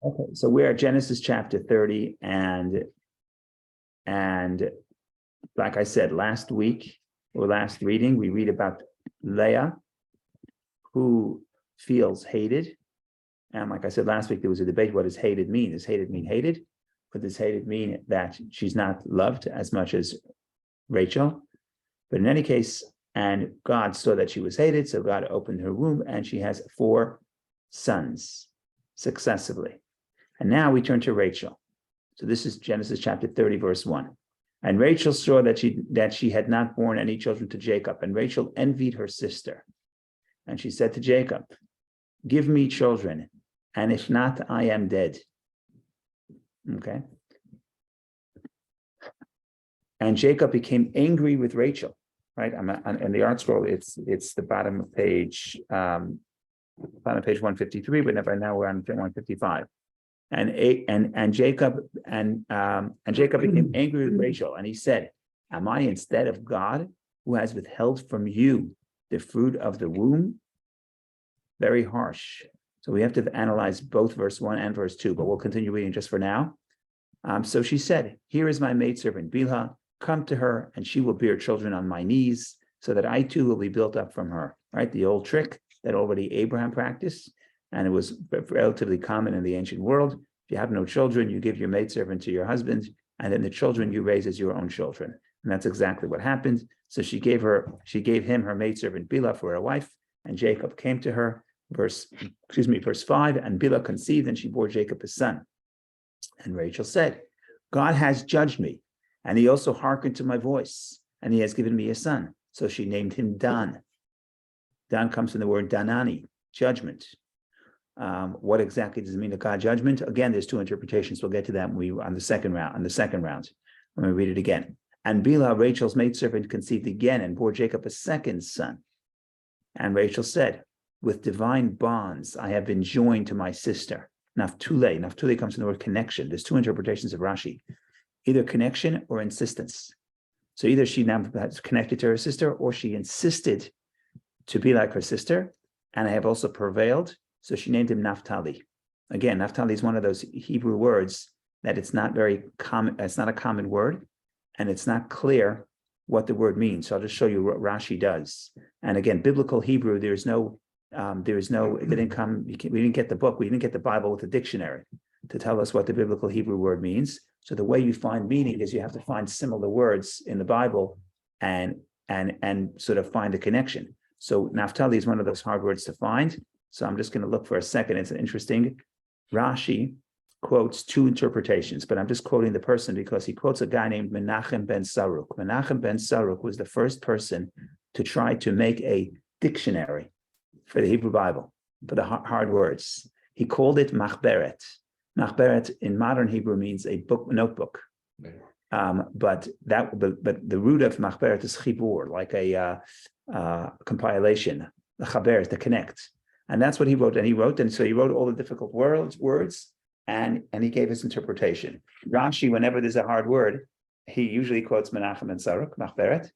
Okay, so we're at Genesis chapter 30, and like I said last week or last reading, we read about Leah, who feels hated. And like I said last week, there was a debate: what does hated mean? Does hated mean hated, or does hated mean that she's not loved as much as Rachel? But in any case, and God saw that she was hated, so God opened her womb, and she has 4 sons successively. And now we turn to Rachel. So this is Genesis chapter 30, verse 1. And Rachel saw that she had not borne any children to Jacob, and Rachel envied her sister. And she said to Jacob, "Give me children, and if not, I am dead." Okay. And Jacob became angry with Rachel. Right? In the art scroll, it's the bottom of page 153, but now we're on 155. And Jacob became angry with Rachel, and he said, "Am I instead of God, who has withheld from you the fruit of the womb?" Very harsh. So we have to analyze both verse 1 and verse 2, but we'll continue reading just for now. So she said, "Here is my maidservant Bilhah. Come to her, and she will bear children on my knees, so that I too will be built up from her." Right? The old trick that already Abraham practiced, and it was relatively common in the ancient world. If you have no children, you give your maidservant to your husband, and then the children you raise as your own children. And that's exactly what happened. So she gave him her maidservant Bilhah for a wife, and Jacob came to her. Verse 5, and Bilhah conceived, and she bore Jacob a son. And Rachel said, "God has judged me, and he also hearkened to my voice, and he has given me a son." So she named him Dan. Dan comes from the word danani, judgment. What exactly does it mean to God judgment? Again, there's 2 interpretations. We'll get to that on the second round. When we read it again. And Bilhah, Rachel's maidservant, conceived again and bore Jacob a second son. And Rachel said, "With divine bonds I have been joined to my sister." Naftule. Naftule comes from the word connection. There's 2 interpretations of Rashi. Either connection or insistence. So either she now has connected to her sister, or she insisted to be like her sister, and I have also prevailed. So she named him Naphtali. Again, Naphtali is one of those Hebrew words that it's not very common. It's not a common word, and it's not clear what the word means. So I'll just show you what Rashi does. And again, biblical Hebrew, we didn't get the book, we didn't get the Bible with a dictionary to tell us what the biblical Hebrew word means. So the way you find meaning is you have to find similar words in the Bible and sort of find a connection. So Naphtali is one of those hard words to find. So I'm just going to look for a second. It's interesting. Rashi quotes 2 interpretations, but I'm just quoting the person because he quotes a guy named Menachem ben Saruk. Menachem ben Saruk was the first person to try to make a dictionary for the Hebrew Bible, for the hard words. He called it Machberet. Machberet in modern Hebrew means a notebook. But the root of Machberet is chibur, like a compilation. The chaber is to connect, and that's what he wrote. And so he wrote all the difficult words, and he gave his interpretation. Rashi, whenever there's a hard word, he usually quotes Menachem and Saruk, Machberet.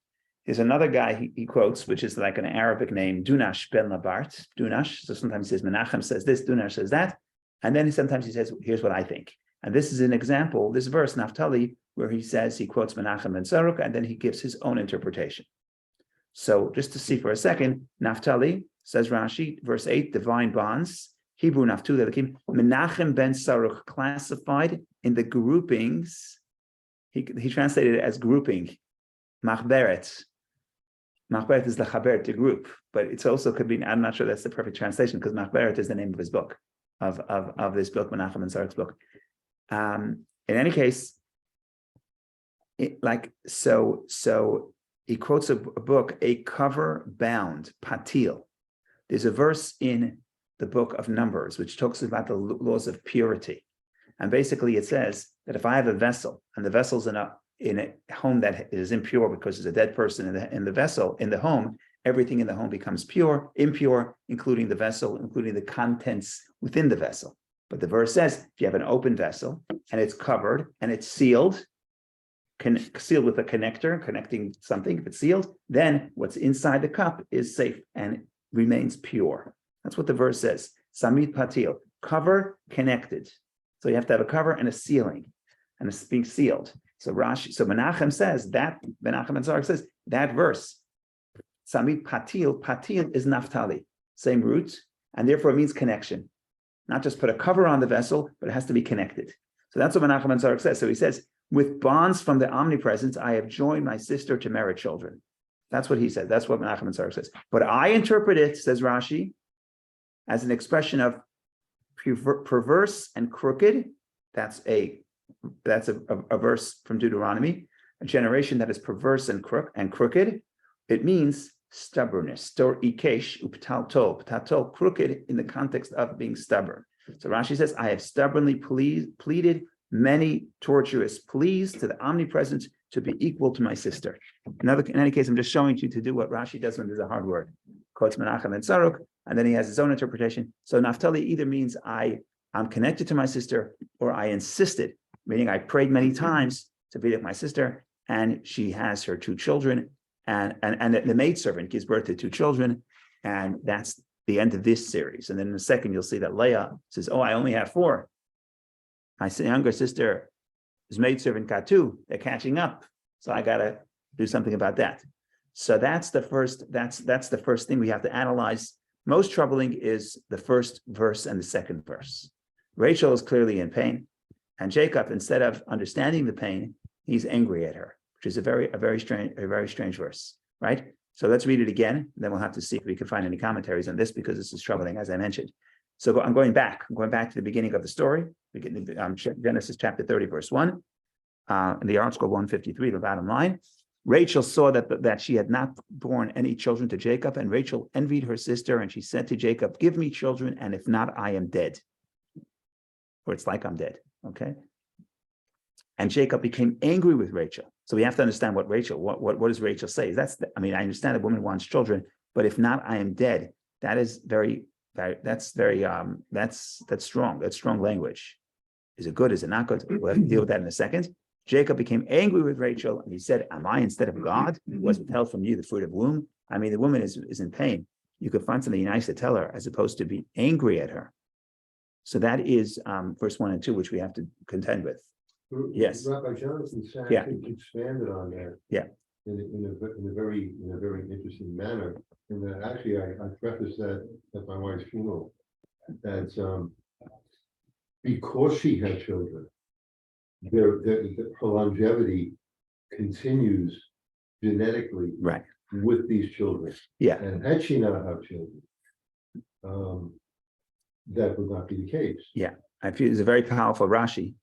There's another guy he quotes, which is like an Arabic name, Dunash ben Labart. Dunash. So sometimes he says Menachem says this, Dunash says that, and then sometimes he says, "Here's what I think." And this is an example, this verse, Naphtali, where he quotes Menachem and Saruk, and then he gives his own interpretation. So just to see for a second, Naphtali, says Rashi, verse 8, divine bonds, Hebrew Naftali, Menachem ben Saruk classified in the groupings. He translated it as grouping, Machberet. Machberet is the chaber, to group, but it's also could be, I'm not sure that's the perfect translation, because Machberet is the name of his book, of this book, Menachem and Saruk's book. In any case, so he quotes a book, a cover bound, patil. There's a verse in the book of Numbers which talks about the laws of purity, and basically it says that if I have a vessel and the vessel's in a home that is impure because there's a dead person in the home, everything in the home becomes impure, including the vessel, including the contents within the vessel. But the verse says, if you have an open vessel and it's covered and it's sealed with a connector, connecting something, if it's sealed, then what's inside the cup is safe and remains pure. That's what the verse says. Samit patil, cover, connected. So you have to have a cover and a sealing, and it's being sealed. So Menachem says that, Menachem and Zarek says that verse, Samit Patil is Naphtali, same root, and therefore it means connection. Not just put a cover on the vessel, but it has to be connected. So that's what Menachem and Zarek says. So he says, with bonds from the omnipresence, I have joined my sister to merit children. That's what he says. That's what Menachem and Zarek says. But I interpret it, says Rashi, as an expression of perverse and crooked. That's a verse from Deuteronomy. A generation that is perverse and crooked. It means stubbornness. Tor ikesh uptato, crooked in the context of being stubborn. So Rashi says, I have stubbornly pleaded many torturous pleas to the omnipresent to be equal to my sister. In any case, I'm just showing you to do what Rashi does when there's a hard word. Quotes Menachem and Zarek, and then he has his own interpretation. So Naphtali either means I'm connected to my sister, or I insisted, meaning I prayed many times to be with my sister, and she has her 2 children, and the maidservant gives birth to 2 children, and that's the end of this series. And then in a second, you'll see that Leah says, oh, I only have 4. My younger sister, his maidservant got 2. They're catching up. So I got to do something about that. So that's the first thing we have to analyze. Most troubling is the first verse and the second verse. Rachel is clearly in pain. And Jacob, instead of understanding the pain, he's angry at her, which is a very strange verse, right? So let's read it again. And then we'll have to see if we can find any commentaries on this, because this is troubling, as I mentioned. So I'm going back to the beginning of the story. We get Genesis chapter 30, verse 1. In the article 153, the bottom line. Rachel saw that she had not borne any children to Jacob, and Rachel envied her sister, and she said to Jacob, give me children, and if not, I am dead. Or it's like I'm dead, okay? And Jacob became angry with Rachel. So we have to understand what does Rachel say? I understand a woman wants children, but if not, I am dead. That's strong. That's strong language. Is it good? Is it not good? We'll have to deal with that in a second. Jacob became angry with Rachel, and he said, am I instead of God, who was withheld from you the fruit of womb? The woman is in pain. You could find something nice to tell her as opposed to be angry at her. So that is verse 1 and 2, which we have to contend with. Yes. Rabbi Jonathan Sacks expanded on that. Yeah. In a very interesting manner. And that actually I prefaced that at my wife's funeral. That because she had children, her longevity continues genetically, right, with these children. Yeah. And had she not had children, that would not be the case. Yeah. I feel it's a very powerful Rashi.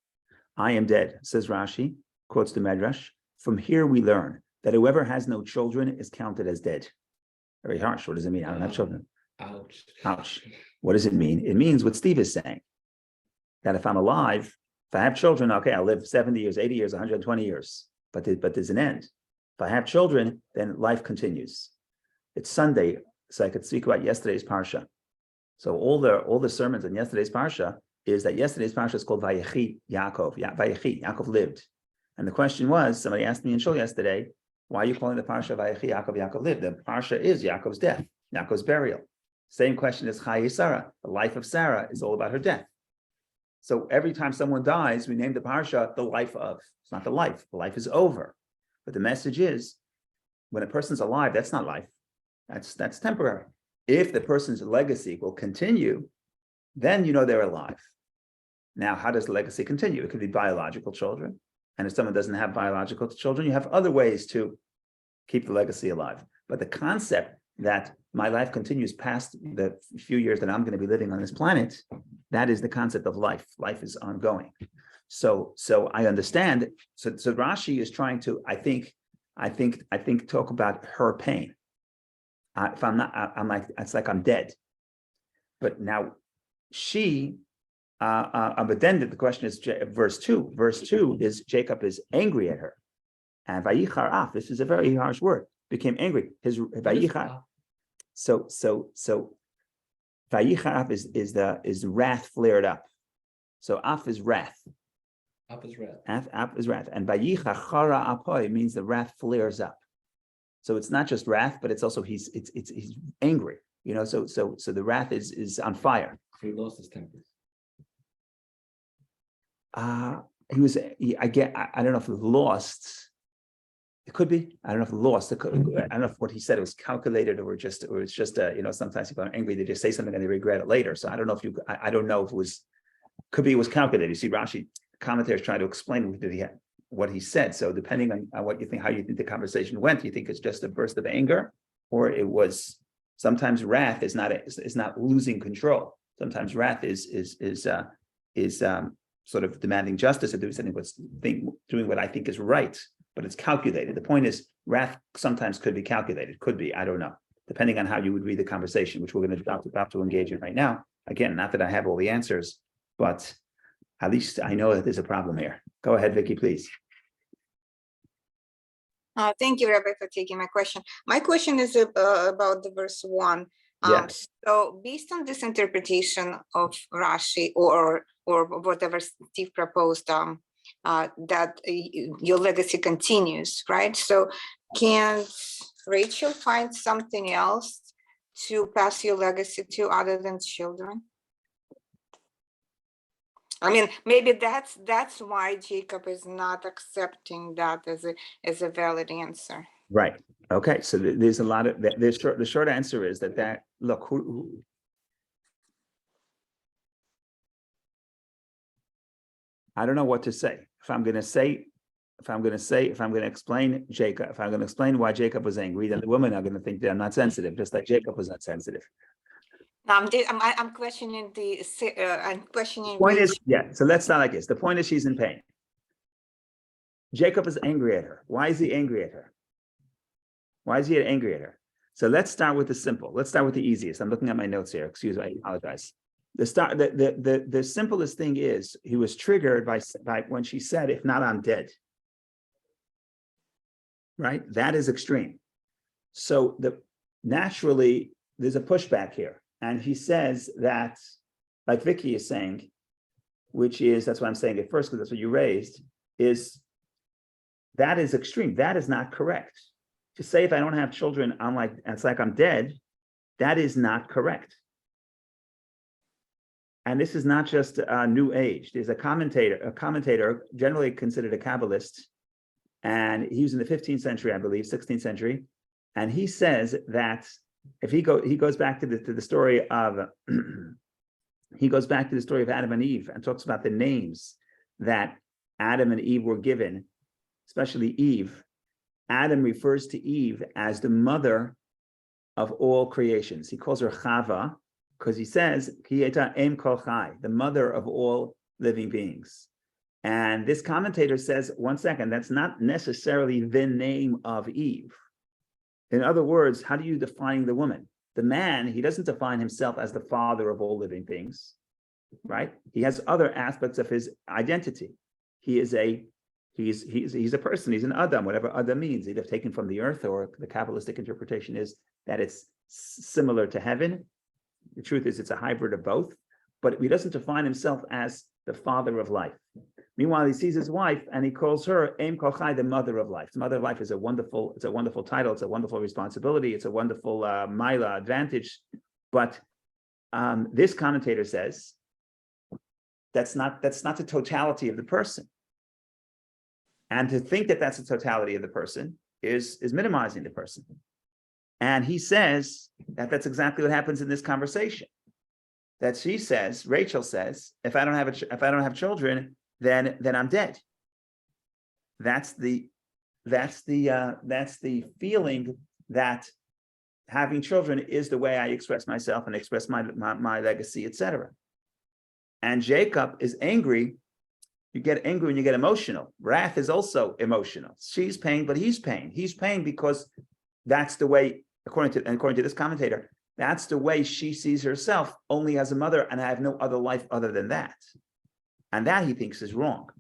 I am dead, says Rashi, quotes the Medrash. From here we learn that whoever has no children is counted as dead. Very harsh. What does it mean? I don't have children. Ouch. What does it mean? It means what Steve is saying, that if I'm alive, if I have children, okay, I'll live 70 years, 80 years, 120 years, but there's an end. If I have children, then life continues. It's Sunday, so I could speak about yesterday's Parsha. So all the sermons on yesterday's Parsha is that yesterday's Parsha is called Vayechi Yaakov. Vayechi, Yaakov lived. And the question was, somebody asked me in shul yesterday, why are you calling the Parsha Vayechi Yaakov, Yaakov lived? The Parsha is Yaakov's death, Yaakov's burial. Same question as Chaye Sarah. The life of Sarah is all about her death. So every time someone dies, we name the Parsha the life of. It's not the life is over. But the message is, when a person's alive, that's not life. That's temporary. If the person's legacy will continue, then you know they're alive. Now, how does the legacy continue? It could be biological children. And if someone doesn't have biological children, you have other ways to keep the legacy alive. But the concept that my life continues past the few years that I'm going to be living on this planet, that is the concept of life. Life is ongoing. So I understand. So Rashi is trying to, I think, talk about her pain. If I'm not, I'm like, it's like I'm dead. But now she, but then the question is verse 2. Verse 2 is Jacob is angry at her. And Vayichar af, this is a very harsh word, became angry. His Vayichar. So Vayichar af is wrath flared up. So af is wrath. Af is wrath. Af is wrath. And Vayichar chara apoy means the wrath flares up. So it's not just wrath, but it's also he's angry. So the wrath is on fire. He lost his temper. I don't know if it was lost. It could be. I don't know if it lost. I don't know if what he said was calculated or it's just sometimes people are angry, they just say something and they regret it later. So I don't know if I don't know if it was, could be it was calculated. You see, Rashi commentators trying to explain what he said. So depending on what you think, how you think the conversation went, you think it's just a burst of anger, or it was sometimes wrath is not losing control. Sometimes wrath is sort of demanding justice or doing what I think is right, but it's calculated. The point is, wrath sometimes could be calculated, could be, I don't know, depending on how you would read the conversation, which we're going to about to engage in right now. Again, not that I have all the answers, but at least I know that there's a problem here. Go ahead, Vicky, please. Thank you, Rabbi, for taking my question. My question is about the verse 1. Yes. So based on this interpretation of Rashi or whatever Steve proposed, that your legacy continues, right? So can Rachel find something else to pass your legacy to other than children? I mean, maybe that's why Jacob is not accepting that as a valid answer. Right. Okay. So there's a lot of the short answer is that look, I don't know what to say. If I'm going to explain Jacob, if I'm going to explain why Jacob was angry, then the women are going to think that I'm not sensitive, just like Jacob was not sensitive. No, I'm questioning I'm questioning. Point is, yeah. So let's start like this. The point is, she's in pain. Jacob is angry at her. Why is he angry at her? Why is he angry at her? So let's start with the simple. Let's start with the easiest. I'm looking at my notes here. Excuse me, I apologize. The simplest thing is he was triggered by when she said, "If not, I'm dead." Right? That is extreme. So naturally there's a pushback here. And he says that, like Vicky is saying, which is, that's why I'm saying it first, because that's what you raised, is that is extreme. That is not correct. To say if I don't have children, it's like I'm dead, that is not correct. And this is not just a new age. There's a commentator generally considered a Kabbalist, and he was in the 15th century, I believe, 16th century. And he says that if he goes back to the story of Adam and Eve and talks about the names that Adam and Eve were given, especially Eve. Adam refers to Eve as the mother of all creations. He calls her Chava because he says Ki eta em kol chai, the mother of all living beings. And this commentator says, one second, that's not necessarily the name of Eve. In other words, how do you define the woman? The man, he doesn't define himself as the father of all living things, right? He has other aspects of his identity. He's a person, he's an Adam, whatever Adam means, either taken from the earth, or the Kabbalistic interpretation is that it's similar to heaven. The truth is it's a hybrid of both, but he doesn't define himself as the father of life. Meanwhile, he sees his wife and he calls her Em Kol Chai, the mother of life. The mother of life is a wonderful title. It's a wonderful responsibility. It's a wonderful Maila advantage. But this commentator says that's not the totality of the person. And to think that that's the totality of the person is minimizing the person. And he says that that's exactly what happens in this conversation. That she says, Rachel says, if I don't have children, then I'm dead. That's the feeling that having children is the way I express myself and express my legacy, etc. And Jacob is angry. You get angry when you get emotional. Wrath is also emotional. She's paying, but he's paying. He's paying because that's the way, according to this commentator, that's the way she sees herself, only as a mother, and I have no other life other than that. And that he thinks is wrong.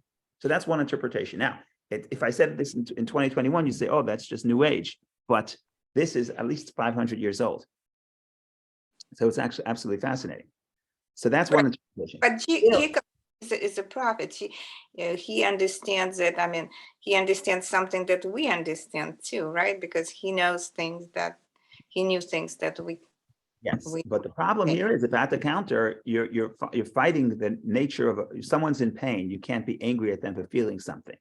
So that's one interpretation. Now, if I said this in 2021, you say, oh, that's just New Age. But this is at least 500 years old. So it's actually absolutely fascinating. So that's one interpretation. But Jacob is a prophet. He understands it. I mean, he understands something that we understand too, right? Because he knows things that he knew things that we. Yes, we, but the problem here is if at the counter, you're fighting the nature of, someone's in pain, you can't be angry at them for feeling something.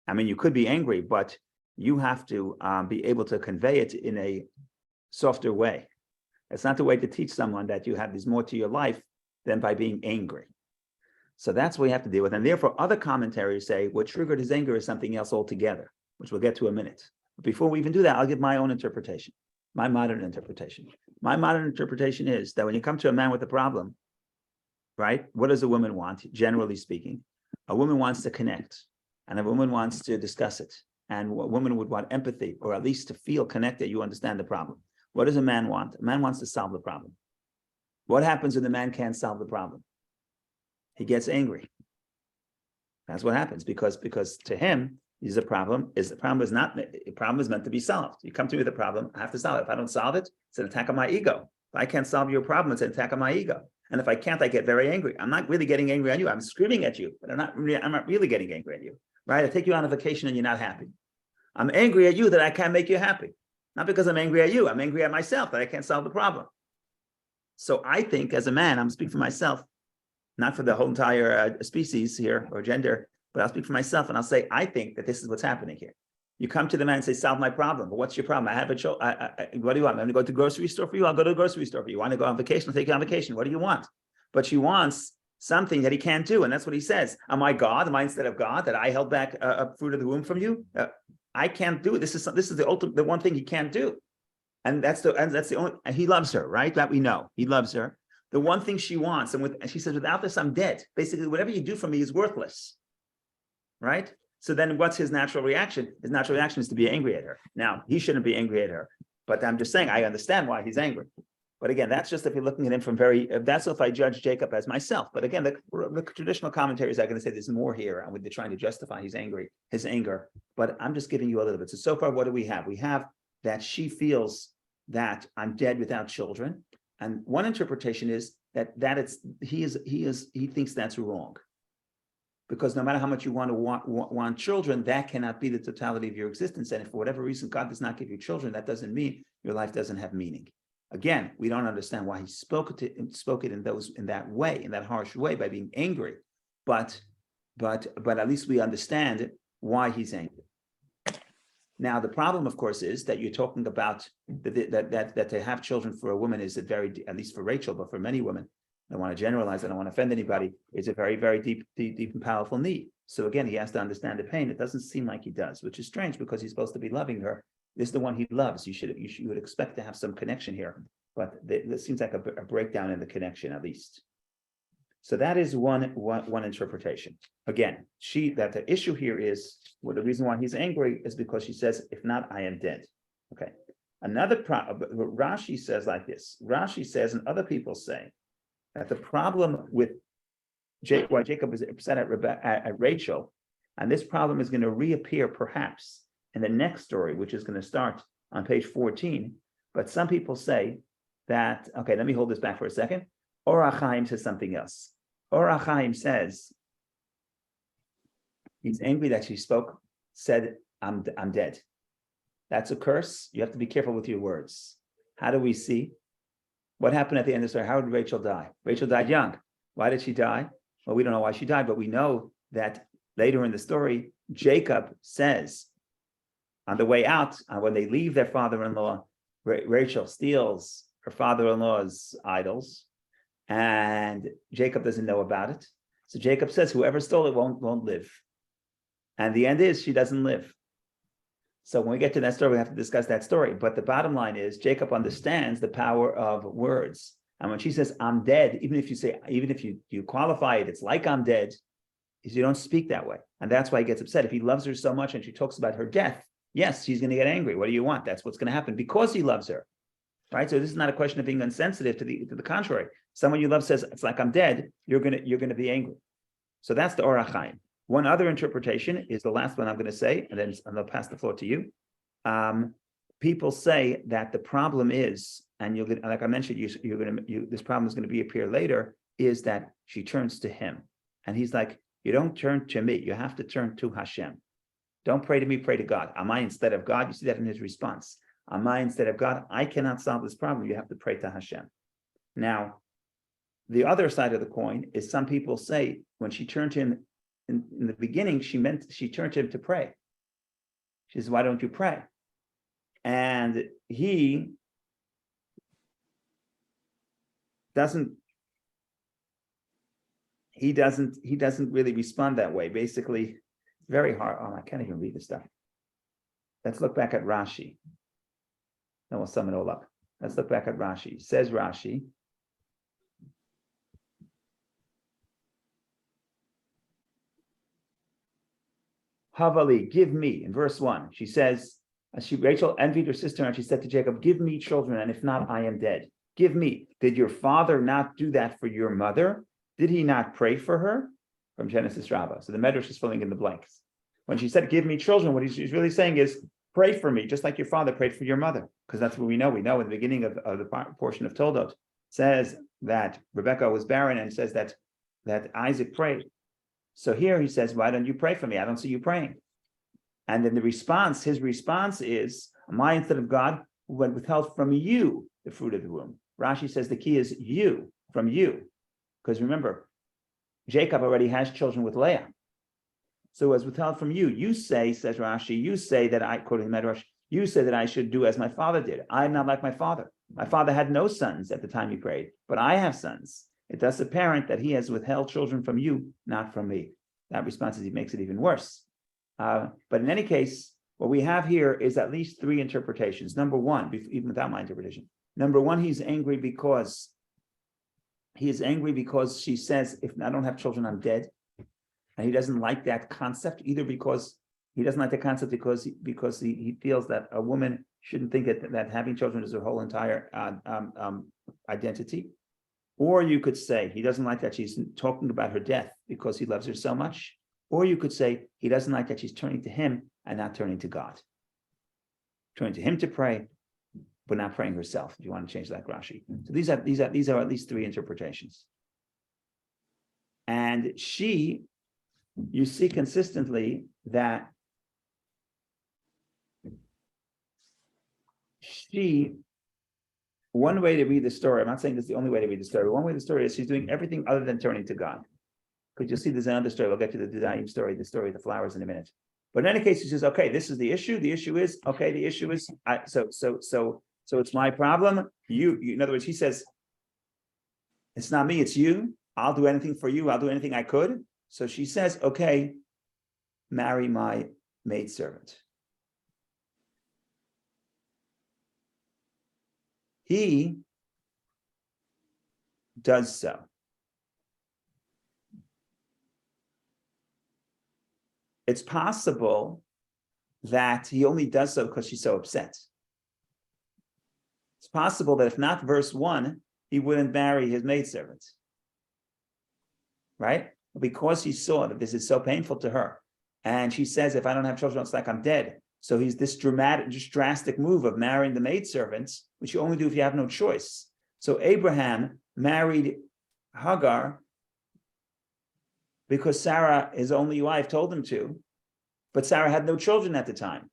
I mean, you could be angry, but you have to be able to convey it in a softer way. It's not the way to teach someone that you have, there's more to your life than by being angry. So that's what you have to deal with. And therefore, other commentaries say what triggered his anger is something else altogether, which we'll get to in a minute. But before we even do that, I'll give my own interpretation, my modern interpretation. My modern interpretation is that when you come to a man with a problem, right, what does a woman want, generally speaking? A woman wants to connect, and a woman wants to discuss it. And a woman would want empathy, or at least to feel connected, you understand the problem. What does a man want? A man wants to solve the problem. What happens when the man can't solve the problem? He gets angry. That's what happens, because to him, the problem is meant to be solved. You come to me with a problem, I have to solve it. If I don't solve it, it's an attack on my ego. If I can't solve your problem, it's an attack on my ego. And if I can't, I get very angry. I'm not really getting angry on you. I'm screaming at you, but I'm not really getting angry at you. Right? I take you on a vacation and you're not happy. I'm angry at you that I can't make you happy. Not because I'm angry at you. I'm angry at myself that I can't solve the problem. So I think as a man, I'm speaking for myself, not for the whole entire species here or gender, but I'll speak for myself and I'll say, I think that this is what's happening here. You come to the man and say, solve my problem. But what's your problem? I have a child. What do you want? I'm going to go to the grocery store for you. I'll go to the grocery store for you. You want to go on vacation? I'll take you on vacation. What do you want? But she wants something that he can't do. And that's what he says. Am I God? Am I instead of God that I held back a fruit of the womb from you? I can't do it. This is the ultimate, the one thing he can't do. And that's the only, and he loves her, right? That we know. He loves her. The one thing she wants, and she says, without this, I'm dead. Basically, whatever you do for me is worthless. Right? So then what's his natural reaction? His natural reaction is to be angry at her. Now, he shouldn't be angry at her, but I'm just saying, I understand why he's angry. But again, that's just if you're looking at him from that's if I judge Jacob as myself. But again, the traditional commentaries are going to say there's more here, and they're trying to justify his anger. But I'm just giving you a little bit. So far, what do we have? We have that she feels that I'm dead without children. And one interpretation is that he thinks that's wrong. Because no matter how much you want children, that cannot be the totality of your existence. And if for whatever reason God does not give you children, that doesn't mean your life doesn't have meaning. Again, we don't understand why he spoke it in that way, in that harsh way, by being angry. But at least we understand why he's angry. Now, the problem, of course, is that you're talking about that to have children for a woman is at least for Rachel, but for many women, I don't want to generalize, I don't want to offend anybody, it's a very, very deep and powerful need. So again, he has to understand the pain. It doesn't seem like he does, which is strange because he's supposed to be loving her. This is the one he loves. You would expect to have some connection here, but there seems like a breakdown in the connection, at least. So that is one interpretation. Again, that the issue here is, well, the reason why he's angry is because she says, if not, I am dead. Okay. Another Rashi says like this. Rashi says, and other people say, that the problem with why Jacob is upset at Rachel, and this problem is going to reappear perhaps in the next story, which is going to start on page 14. But some people say that, okay, let me hold this back for a second. Or HaChaim says something else. Or HaChaim says, he's angry that she said, I'm dead. That's a curse. You have to be careful with your words. How do we see? What happened at the end of the story? How did Rachel die? Rachel died young. Why did she die? Well, we don't know why she died, but we know that later in the story, Jacob says, on the way out, when they leave their father-in-law, Rachel steals her father-in-law's idols, and Jacob doesn't know about it. So Jacob says, whoever stole it won't live. And the end is she doesn't live. So when we get to that story, we have to discuss that story. But the bottom line is Jacob understands the power of words. And when she says, I'm dead, even if you qualify it, it's like I'm dead, is you don't speak that way. And that's why he gets upset. If he loves her so much and she talks about her death, yes, she's going to get angry. What do you want? That's what's going to happen because he loves her. Right? So this is not a question of being insensitive to the contrary. Someone you love says, it's like I'm dead, you're gonna be angry. So that's the Or HaChaim. One other interpretation is the last one I'm going to say, and then I'll pass the floor to you. People say that the problem is, and you'll get, like I mentioned, this problem is going to appear later, is that she turns to him. And he's like, you don't turn to me, you have to turn to Hashem. Don't pray to me, pray to God. Am I instead of God? You see that in his response. Amai instead of God, I cannot solve this problem. You have to pray to Hashem. Now, the other side of the coin is some people say when she turned to him in the beginning, she turned to him to pray. She says, why don't you pray? And he doesn't really respond that way. Basically, it's very hard. Oh, I can't even read this stuff. Let's look back at Rashi. Then we'll sum it all up. Let's look back at Rashi. Says Rashi, Havali, give me, in verse 1, she says, Rachel envied her sister and she said to Jacob, give me children, and if not, I am dead. Give me. Did your father not do that for your mother? Did he not pray for her? From Genesis Rabbah. So the Medrash is filling in the blanks. When she said, give me children, what she's really saying is, pray for me, just like your father prayed for your mother. Because that's what we know. We know in the beginning of the portion of Toldot, says that Rebecca was barren and says that Isaac prayed. So here he says, why don't you pray for me? I don't see you praying. And then his response is, am I instead of God who had withheld from you the fruit of the womb? Rashi says the key is you, from you. Because remember, Jacob already has children with Leah. So it was withheld from you. You say, says Rashi, you say that I, quoting the Medrash, you say that I should do as my father did. I'm not like my father. My father had no sons at the time he prayed, but I have sons. It thus apparent that he has withheld children from you, not from me. That response is he makes it even worse. But in any case, what we have here is at least three interpretations. Number one, even without my interpretation. Number one, he's angry because she says, if I don't have children, I'm dead. And he doesn't like that concept, either because he doesn't like the concept because he feels that a woman shouldn't think that having children is her whole entire identity. Or you could say he doesn't like that she's talking about her death because he loves her so much. Or you could say he doesn't like that she's turning to him and not turning to God. Turning to him to pray, but not praying herself. If you want to change that, Rashi. So these are at least three interpretations. And you see consistently that one way to read the story, I'm not saying this is the only way to read the story, one way the story is she's doing everything other than turning to God. Because you'll see there's another story, we'll get to the Dudayim story, the story of the flowers in a minute. But in any case, she says, okay, this is the issue. The issue is, so it's my problem. You, in other words, he says, it's not me, it's you. I'll do anything for you. I'll do anything I could. So she says, okay, marry my maidservant. He does so. It's possible that he only does so because she's so upset. It's possible that if not verse 1, he wouldn't marry his maidservant. Right? Because he saw that this is so painful to her. And she says, if I don't have children, it's like I'm dead. So he's this drastic move of marrying the maidservants, which you only do if you have no choice. So Abraham married Hagar because Sarah, his only wife, told him to, but Sarah had no children at the time.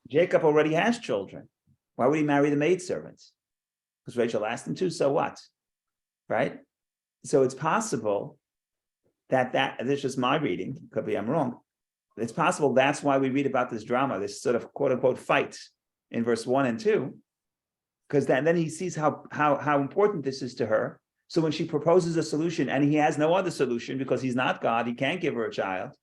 Jacob already has children. Why would he marry the maidservants? Because Rachel asked him to, so what? Right? So it's possible that this is just my reading, could be I'm wrong. It's possible that's why we read about this drama, this sort of quote unquote fight in verse 1 and 2, because then he sees how important this is to her. So when she proposes a solution and he has no other solution because he's not God, he can't give her a child.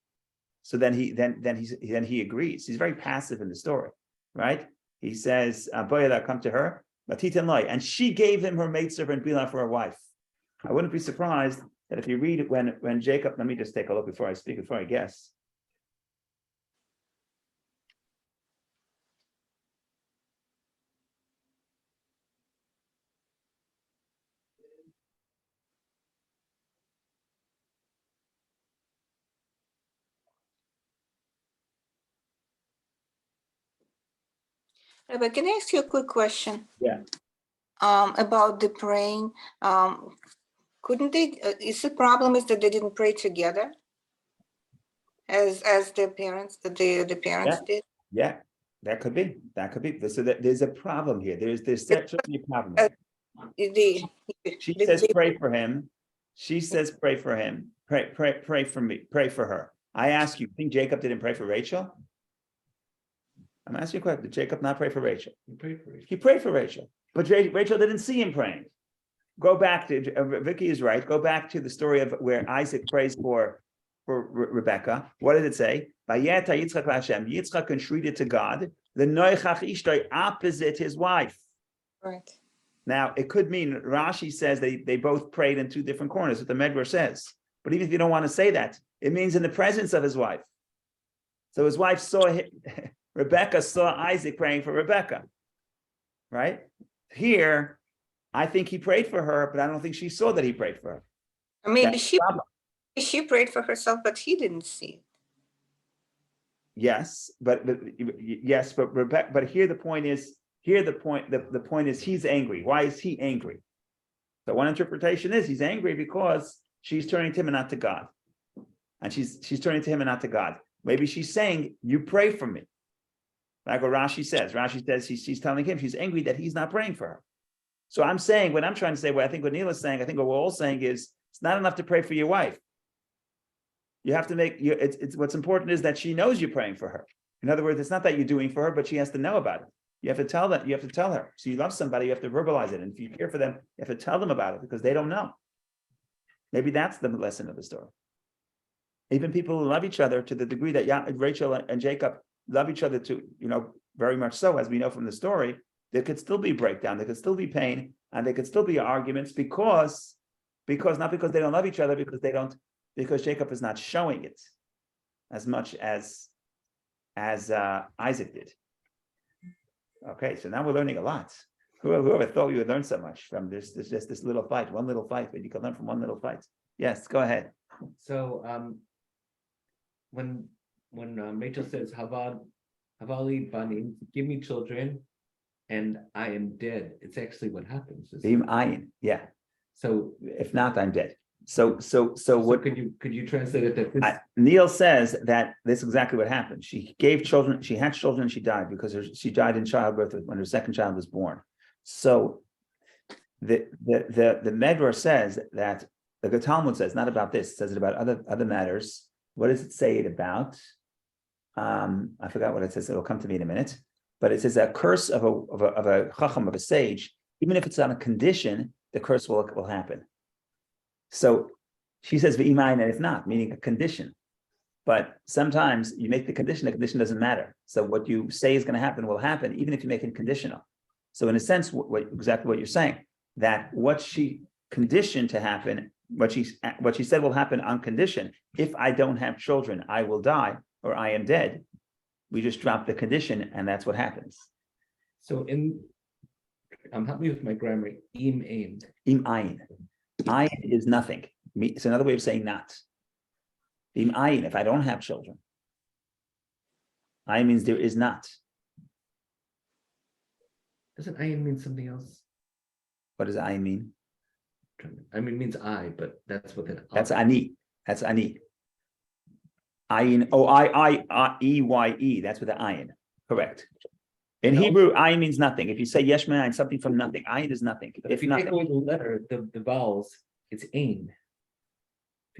So then he agrees. He's very passive in the story, right? He says, Boyala, come to her, and she gave him her maidservant Bilhah for a wife. I wouldn't be surprised that if you read it when Jacob, let me just take a look before I guess. But can I ask you a quick question? Yeah. About the praying. Couldn't they? Is the problem is that they didn't pray together? as the parents did. Yeah, that could be. So there's a problem here. There's certainly a problem. Uh, Here. The, She the- says, the- pray for him. She says, pray for him. Pray for me. Pray for her. I ask you, think Jacob didn't pray for Rachel? I'm asking you a question. Did Jacob not pray for Rachel? He prayed for Rachel, but Rachel didn't see him praying. Go back to Vicky is right. Go back to the story of where Isaac prays for Rebecca. What did it say? Vayeta Yitzchak Hashem. Yitzchak entreated to God. The Noichach Ishtoi opposite his wife. right. Now it could mean Rashi says they both prayed in two different corners. What the Medrash says. But even if you don't want to say that, it means in the presence of his wife. So his wife saw him, Rebecca saw Isaac praying for Rebecca. Right? Here, I think he prayed for her, but I don't think she saw that he prayed for her. Or maybe That's the problem. she prayed for herself, but he didn't see it. Yes, but Rebecca. But here the point is. The point is he's angry. Why is he angry? So one interpretation is he's angry because she's turning to him and not to God, and she's turning to him and not to God. Maybe she's saying, "You pray for me," like what Rashi says. Rashi says she's telling him she's angry that he's not praying for her. So I'm saying what I'm trying to say. What I think what Neil is saying. I think what we're all saying is it's not enough to pray for your wife. You have to make you. It's what's important is that she knows you're praying for her. In other words, it's not that you're doing for her, but she has to know about it. You have to tell that. You have to tell her. So you love somebody, you have to verbalize it. And if you care for them, you have to tell them about it because they don't know. Maybe that's the lesson of the story. Even people who love each other to the degree that Rachel and Jacob love each other to, very much so, as we know from the story, there could still be breakdown, there could still be pain, and there could still be arguments because not because they don't love each other, because Jacob is not showing it as much as Isaac did. Okay, so now we're learning a lot. Whoever thought we would learn so much from this little fight, one little fight, but you can learn from one little fight. Yes, go ahead. So when Rachel says Havali Banim, give me children, and I am dead, it's actually what happens. Beam ayin, yeah. So if not, I'm dead. So what could you translate it that Neil says that this is exactly what happened. She gave children, she had children, and she died because she died in childbirth when her second child was born. So the Medrash says that the Talmud says not about this, it says it about other matters. What does it say it about? I forgot what it says. It will come to me in a minute. But it says a curse of a chacham, of a sage, even if it's on a condition, the curse will happen. So she says v'imayin, and if not, meaning a condition. But sometimes you make the condition doesn't matter. So what you say is going to happen will happen, even if you make it conditional. So in a sense, exactly what you're saying, that what she conditioned to happen, what she said will happen on condition, if I don't have children, I will die or I am dead. We just drop the condition and that's what happens. So help me with my grammar. Im ain. Im ayin. Ayin is nothing. It's another way of saying not. Im ayin, if I don't have children. Ayin means there is not. Doesn't ayin mean something else? What does ayin mean? I mean, it means I, but that's what it. That's ani. That's ani. Ayin. Oh, I-E-Y-E. That's with the ayin. Correct. In Hebrew, ayin means nothing. If you say yesh me'ayin, something from nothing. Ayin is nothing. But if you take away the letter, the vowels, it's ain.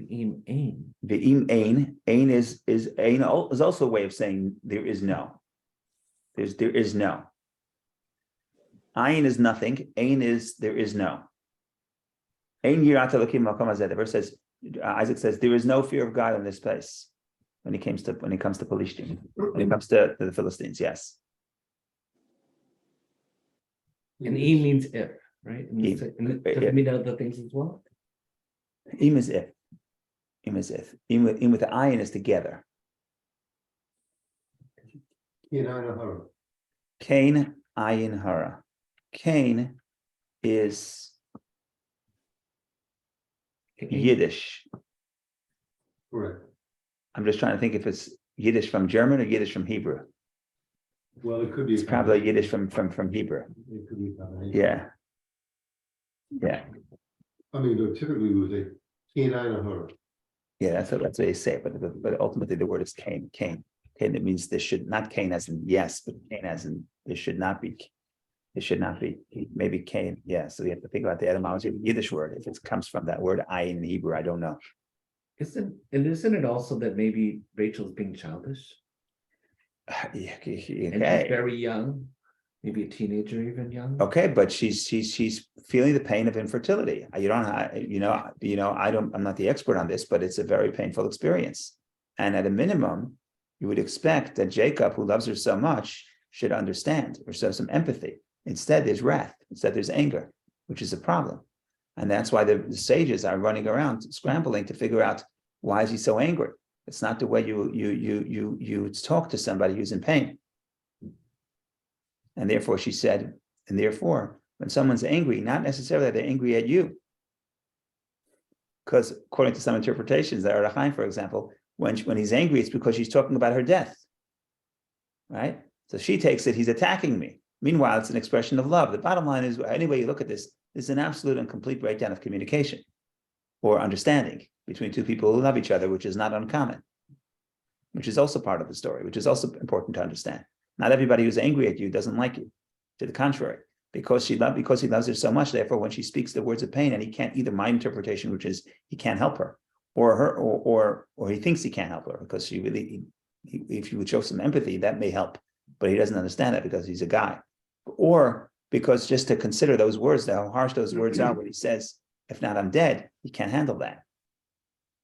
Im ain. The im ain. Ain is also a way of saying there is no. There is no. Ayin is nothing. Ain is there is no. Ain yirat Elokim makom hazeh. The verse says, Isaac says, there is no fear of God in this place. When it comes to Palestine, when it comes to the Philistines, yes. And E means if, right? And does it mean other things as well? Im is if. Im is if. Im with the ayin is together. Cain ayin hara. Cain is Yiddish. Correct. I'm just trying to think if it's Yiddish from German or Yiddish from Hebrew. Well, it could be. It's probably Yiddish from Hebrew. It could be. Yeah. Yeah. I mean, but typically we would say Kenai Nahara. Yeah, that's what they say, but ultimately the word is Cain. Cain. Cain, that means there should not Cain as in yes, but Cain as in there should not be. It should not be. Maybe Cain. Yeah. So you have to think about the etymology of the Yiddish word. If it comes from that word I in Hebrew, I don't know. Isn't it also that maybe Rachel's being childish and she's Okay. very young, maybe a teenager even young? Okay, but she's feeling the pain of infertility. You don't have, I'm not the expert on this, but it's a very painful experience. And at a minimum, you would expect that Jacob, who loves her so much, should understand or show some empathy. Instead, there's wrath. Instead, there's anger, which is a problem. And that's why the sages are running around scrambling to figure out why is he so angry. It's not the way you talk to somebody who's in pain. And therefore, she said, and therefore, when someone's angry, not necessarily they're angry at you. Because according to some interpretations, the Or HaChaim, for example, when he's angry, it's because she's talking about her death. Right? So she takes it, he's attacking me. Meanwhile, it's an expression of love. The bottom line is, any way you look at this, is an absolute and complete breakdown of communication or understanding between two people who love each other, which is not uncommon, which is also part of the story, which is also important to understand. Not everybody who's angry at you doesn't like you. To the contrary, because he loves her so much, therefore, when she speaks the words of pain, and he can't, either my interpretation, which is he can't help her, or he thinks he can't help her because if you would show some empathy, that may help, but he doesn't understand that because he's a guy, or because just to consider those words, how harsh those words are, when he says, "If not, I'm dead," he can't handle that.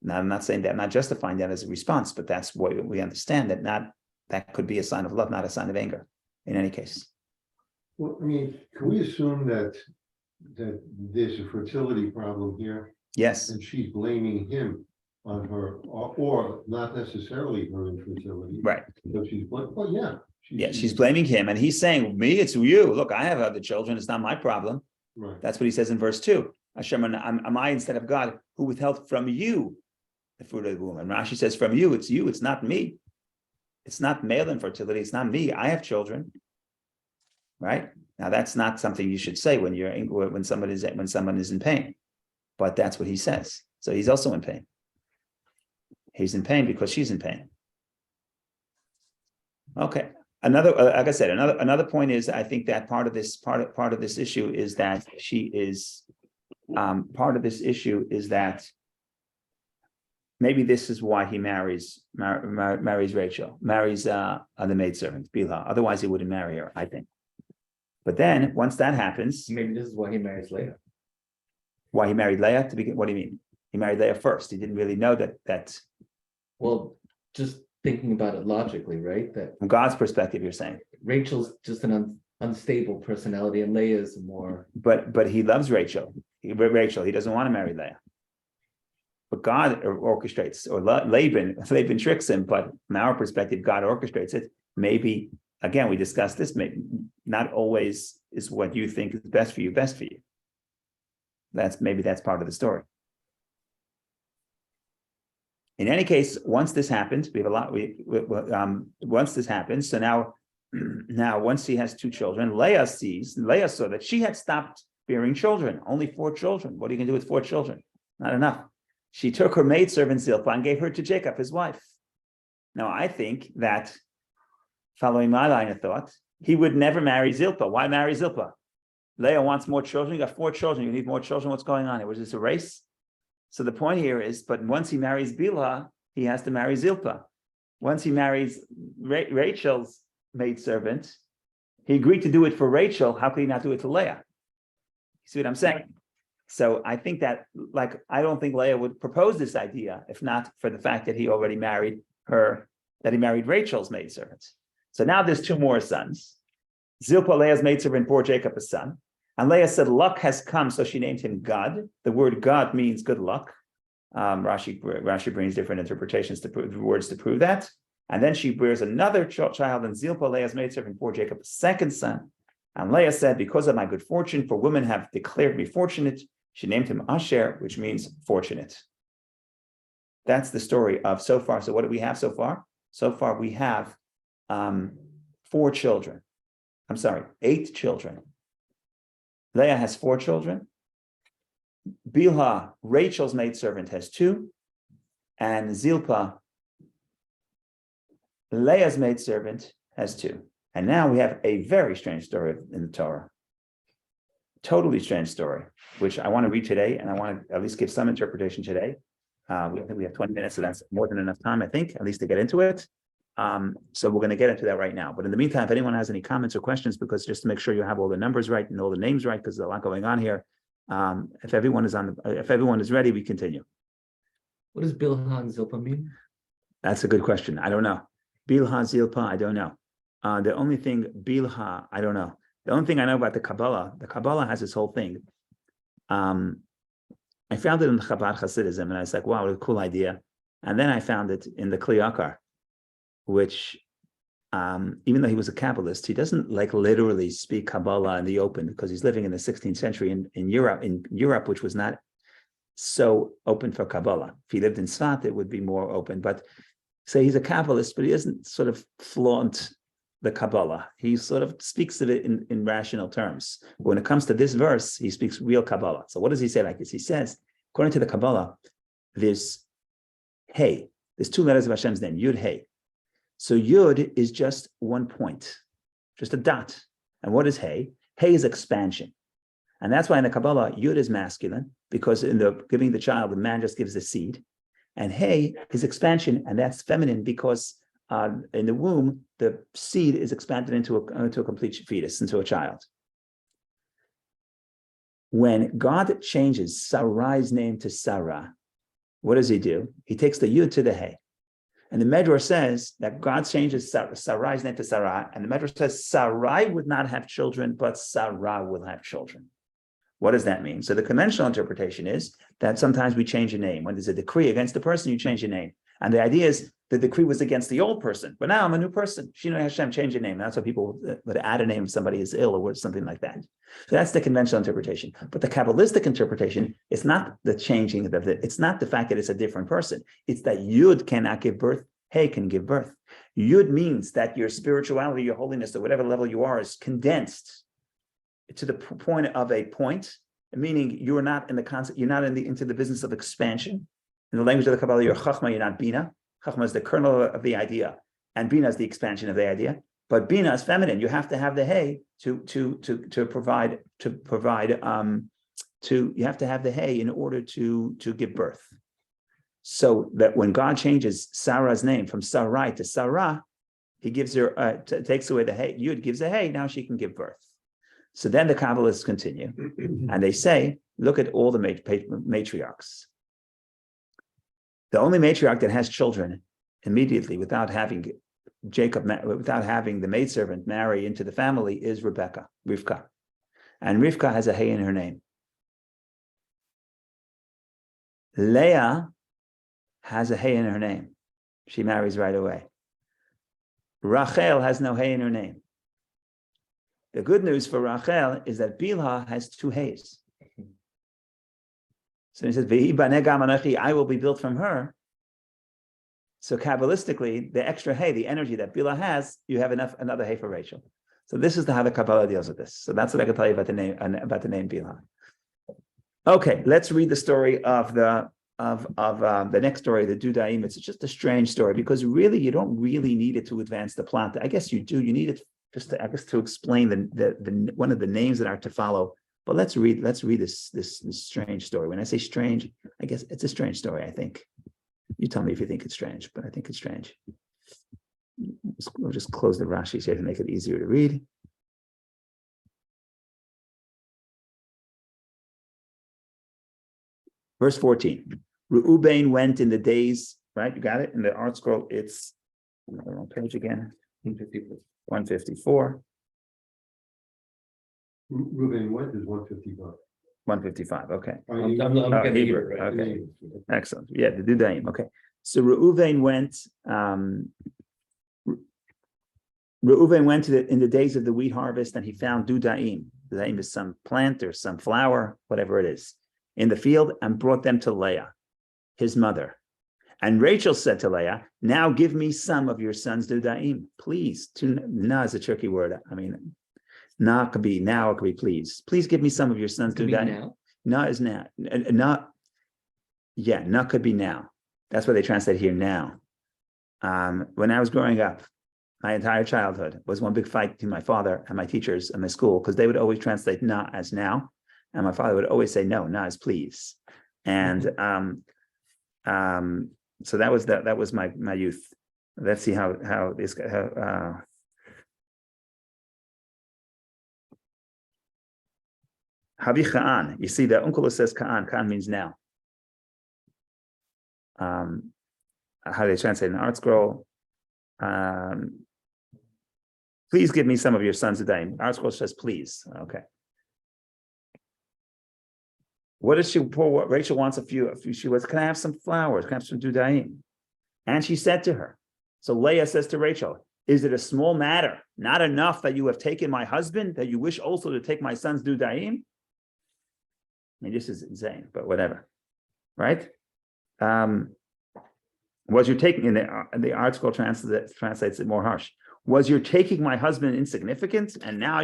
Now, I'm not saying that, I'm not justifying that as a response, but that's what we understand, that could be a sign of love, not a sign of anger, in any case. Well, I mean, can we assume that there's a fertility problem here Yes, and she's blaming him on her, or not necessarily her infertility? right. So She's blaming him, and he's saying, "Me, it's you. Look, I have other children. It's not my problem." Right. That's what he says in verse 2. Hashem, am I instead of God who withheld from you the fruit of the womb? And Rashi says, "From you, it's not me. It's not male infertility. It's not me. I have children." Right? Now, that's not something you should say when someone is in pain, but that's what he says. So he's also in pain. He's in pain because she's in pain. Okay. Like I said, another point is, I think that part of this issue is that maybe this is why he marries Rachel, marries the maidservant, Bilhah. Otherwise, he wouldn't marry her, I think. But then once that happens, Maybe this is why he marries Leah. why he married Leah to begin? What do you mean? He married Leah first. He didn't really know that. Well, just thinking about it logically, right? That From God's perspective, you're saying. Rachel's just an unstable personality, and Leah is more. But he loves Rachel. He doesn't want to marry Leah. But God orchestrates, or Laban tricks him. But from our perspective, God orchestrates it. Maybe, again, we discussed this. Maybe not always is what you think is best for you. That's part of the story. In any case, once this happens, we have a lot. Once this happens, so now once he has two children, Leah saw that she had stopped bearing children. Only 4 children. What are you going to do with 4 children? Not enough. She took her maidservant Zilpah and gave her to Jacob, his wife. Now, I think that, following my line of thought, he would never marry Zilpah. Why marry Zilpah? Leah wants more children. You got 4 children. You need more children. What's going on here? Was this a race? So the point here is, but once he marries Bilhah, he has to marry Zilpah. Once he marries Rachel's maidservant, he agreed to do it for Rachel. How could he not do it for Leah? You see what I'm saying? So I think that, I don't think Leah would propose this idea if not for the fact that he already married her, that he married Rachel's maidservant. So now there's 2 more sons. Zilpah, Leah's maidservant, bore Jacob a son. And Leah said, luck has come, so she named him Gad. The word Gad means good luck. Rashi brings different interpretations to prove words to prove that. And then she bears another child, and Zilpah, Leah's maidservant, bore Jacob a second son. And Leah said, because of my good fortune, for women have declared me fortunate, she named him Asher, which means fortunate. That's the story of so far. So what do we have so far? So far we have 4 children. I'm sorry, 8 children. Leah has 4 children. Bilhah, Rachel's maidservant, has 2. And Zilpah, Leah's maidservant, has 2. And now we have a very strange story in the Torah. Totally strange story, which I want to read today, and I want to at least give some interpretation today. I think we have 20 minutes, so that's more than enough time, I think, at least to get into it. So we're going to get into that right now. But in the meantime, if anyone has any comments or questions, because just to make sure you have all the numbers right and all the names right, because there's a lot going on here. If everyone is ready, we continue. What does Bilhah and Zilpah mean? That's a good question. I don't know. Bilhah, Zilpah, I don't know. The only thing, Bilhah, I don't know. The only thing I know about the Kabbalah has this whole thing. I found it in Chabad Hasidism, and I was like, wow, what a cool idea. And then I found it in the Kli Yakar, which, even though he was a Kabbalist, he doesn't like literally speak Kabbalah in the open, because he's living in the 16th century in Europe, which was not so open for Kabbalah. If he lived in Sfat, it would be more open. But say he's a Kabbalist, but he doesn't sort of flaunt the Kabbalah. He sort of speaks of it in rational terms. But when it comes to this verse, he speaks real Kabbalah. So what does he say like this? He says, according to the Kabbalah, there's Hey. There's 2 letters of Hashem's name, Yud Hey. So Yud is just 1 point, just a dot. And what is Hey? Hey is expansion. And that's why in the Kabbalah, Yud is masculine, because in the giving the child, the man just gives the seed. And Hey is expansion, and that's feminine, because in the womb, the seed is expanded into a complete fetus, into a child. When God changes Sarai's name to Sarah, what does he do? He takes the Yud to the Hey. And the Medrash says that God changes Sarai's name to Sarah, and the Medrash says Sarai would not have children, but Sarah will have children. What does that mean? So the conventional interpretation is that sometimes we change a name. When there's a decree against the person, you change your name. And the idea is the decree was against the old person, but now I'm a new person. Shinoi Hashem, change your name. That's why people would add a name if somebody is ill or something like that. So that's the conventional interpretation. But the Kabbalistic interpretation is not the changing of it. It's not the fact that it's a different person. It's that Yud cannot give birth, Hey can give birth. Yud means that your spirituality, your holiness, or whatever level you are, is condensed to the point of a point, meaning you're not in the concept, you're not into the business of expansion. In the language of the Kabbalah, you're Chachma, you're not Bina. Chachma is the kernel of the idea, and Bina is the expansion of the idea. But Bina is feminine. You have to have the Hey you have to have the Hey in order to give birth. So that when God changes Sarah's name from Sarai to Sarah, he gives her takes away the Hey. Yud gives a Hey. Now she can give birth. So then the Kabbalists continue, and they say, look at all the matriarchs. The only matriarch that has children immediately without having the maidservant marry into the family is Rivka. And Rivka has a Hey in her name. Leah has a Hey in her name. She marries right away. Rachel has no Hey in her name. The good news for Rachel is that Bilhah has 2 Heys. So he says, I will be built from her. So Kabbalistically, the extra Hey, the energy that Bilhah has, you have another Hey for Rachel. So this is how the Kabbalah deals with this. So that's what I can tell you about the name Bilhah. Okay, let's read the story of the next story, the Dudaim. It's just a strange story, because really you don't really need it to advance the plot. I guess you do. You need it just to explain the one of the names that are to follow. But let's read this strange story. When I say strange, I guess it's a strange story, I think. You tell me if you think it's strange, but I think it's strange. We'll just close the Rashi here to make it easier to read. Verse 14. Reuben went in the days, right? You got it? In the art scroll, it's on the wrong page again. 154. Reuben went is 155. 155. Okay. I'm getting Hebrew. Hebrew, right? Okay. Excellent. Yeah, the Dudaim. Okay. So Reuven went. Reuven went in the days of the wheat harvest, and he found Dudaim. Dudaim is some plant or some flower, whatever it is, in the field, and brought them to Leah, his mother. And Rachel said to Leah, "Now give me some of your son's Dudaim, please." Na is a tricky word. I mean, na could be now, it could be please. Please give me some of your son's Dudaim. Na is now. Na could be now. That's what they translate here now. When I was growing up, my entire childhood was one big fight between my father and my teachers in my school, because they would always translate na as now, and my father would always say no, na as please. And so that was my youth. Let's see how this Havi Ka'an. You see, the uncle says Ka'an. Ka'an means now. How they translate in Art Scroll. Please give me some of your sons today. Art Scroll says please. Okay. What does she pour? What Rachel wants a few. She was, can I have some flowers? Can I have some dudaim? And she said to her. So Leah says to Rachel, is it a small matter, not enough that you have taken my husband, that you wish also to take my son's dudaim? I mean, this is insane, but whatever, right? Was you taking, in the Art Scroll translates it more harsh. Was you taking my husband insignificant, and now